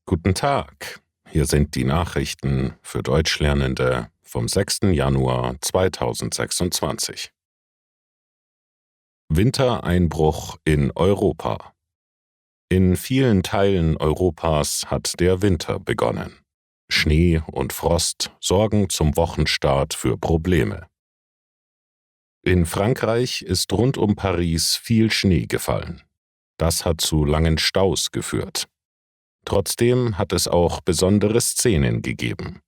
Guten Tag, hier sind die Nachrichten für Deutschlernende vom 6. Januar 2026. Wintereinbruch in Europa. In vielen Teilen Europas hat der Winter begonnen. Schnee und Frost sorgen zum Wochenstart für Probleme. In Frankreich ist rund um Paris viel Schnee gefallen. Das hat zu langen Staus geführt. Trotzdem hat es auch besondere Szenen gegeben.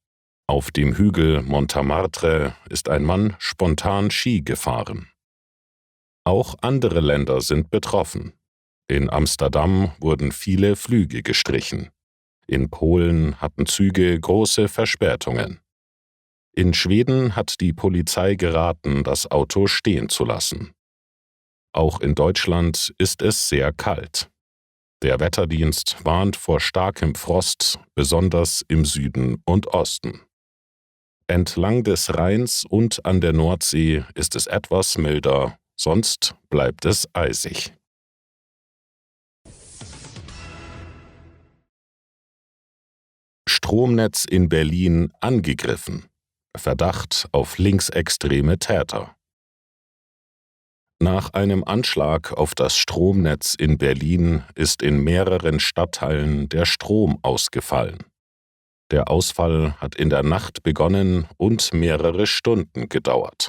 Auf dem Hügel Montmartre ist ein Mann spontan Ski gefahren. Auch andere Länder sind betroffen. In Amsterdam wurden viele Flüge gestrichen. In Polen hatten Züge große Verspätungen. In Schweden hat die Polizei geraten, das Auto stehen zu lassen. Auch in Deutschland ist es sehr kalt. Der Wetterdienst warnt vor starkem Frost, besonders im Süden und Osten. Entlang des Rheins und an der Nordsee ist es etwas milder, sonst bleibt es eisig. Stromnetz in Berlin angegriffen. Verdacht auf linksextreme Täter. Nach einem Anschlag auf das Stromnetz in Berlin ist in mehreren Stadtteilen der Strom ausgefallen. Der Ausfall hat in der Nacht begonnen und mehrere Stunden gedauert.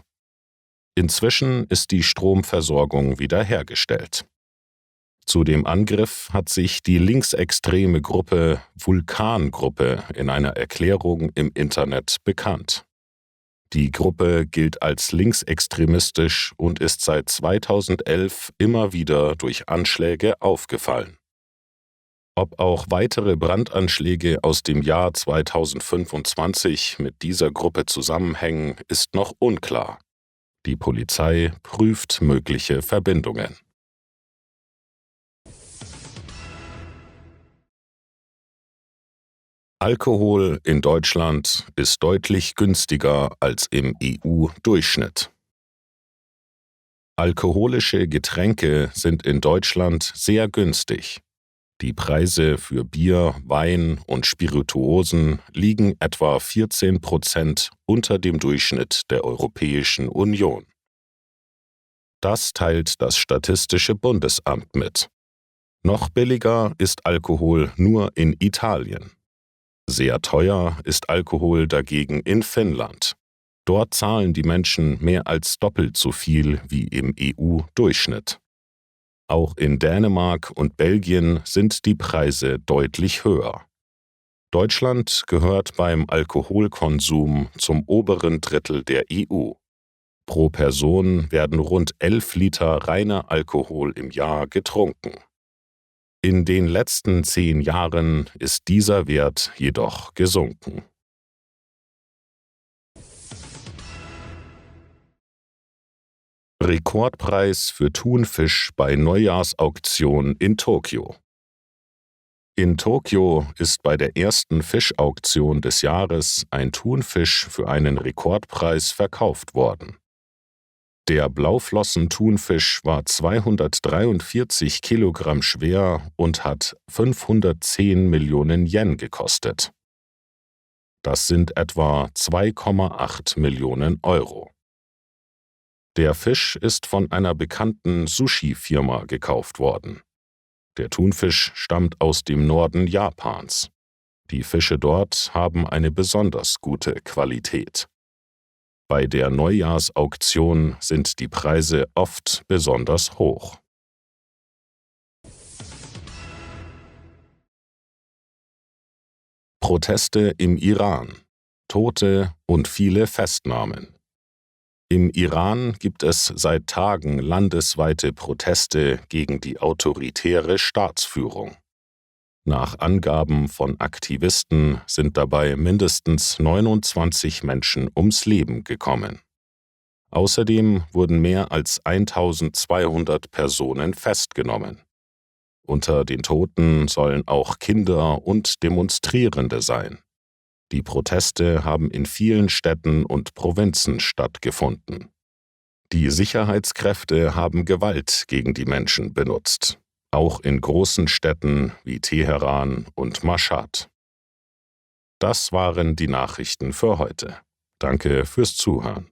Inzwischen ist die Stromversorgung wiederhergestellt. Zu dem Angriff hat sich die linksextreme Gruppe Vulkan-Gruppe in einer Erklärung im Internet bekannt. Die Gruppe gilt als linksextremistisch und ist seit 2011 immer wieder durch Anschläge aufgefallen. Ob auch weitere Brandanschläge aus dem Jahr 2025 mit dieser Gruppe zusammenhängen, ist noch unklar. Die Polizei prüft mögliche Verbindungen. Alkohol in Deutschland ist deutlich günstiger als im EU-Durchschnitt. Alkoholische Getränke sind in Deutschland sehr günstig. Die Preise für Bier, Wein und Spirituosen liegen etwa 14% unter dem Durchschnitt der Europäischen Union. Das teilt das Statistische Bundesamt mit. Noch billiger ist Alkohol nur in Italien. Sehr teuer ist Alkohol dagegen in Finnland. Dort zahlen die Menschen mehr als doppelt so viel wie im EU-Durchschnitt. Auch in Dänemark und Belgien sind die Preise deutlich höher. Deutschland gehört beim Alkoholkonsum zum oberen Drittel der EU. Pro Person werden rund 11 Liter reiner Alkohol im Jahr getrunken. In den letzten 10 Jahren ist dieser Wert jedoch gesunken. Rekordpreis für Thunfisch bei Neujahrsauktion in Tokio. In Tokio ist bei der ersten Fischauktion des Jahres ein Thunfisch für einen Rekordpreis verkauft worden. Der Blauflossen-Thunfisch war 243 Kilogramm schwer und hat 510 Millionen Yen gekostet. Das sind etwa 2,8 Millionen Euro. Der Fisch ist von einer bekannten Sushi-Firma gekauft worden. Der Thunfisch stammt aus dem Norden Japans. Die Fische dort haben eine besonders gute Qualität. Bei der Neujahrsauktion sind die Preise oft besonders hoch. Proteste im Iran. Tote und viele Festnahmen. Im Iran gibt es seit Tagen landesweite Proteste gegen die autoritäre Staatsführung. Nach Angaben von Aktivisten sind dabei mindestens 29 Menschen ums Leben gekommen. Außerdem wurden mehr als 1200 Personen festgenommen. Unter den Toten sollen auch Kinder und Demonstrierende sein. Die Proteste haben in vielen Städten und Provinzen stattgefunden. Die Sicherheitskräfte haben Gewalt gegen die Menschen benutzt. auch in großen Städten wie Teheran und Maschhad. Das waren die Nachrichten für heute. Danke fürs Zuhören.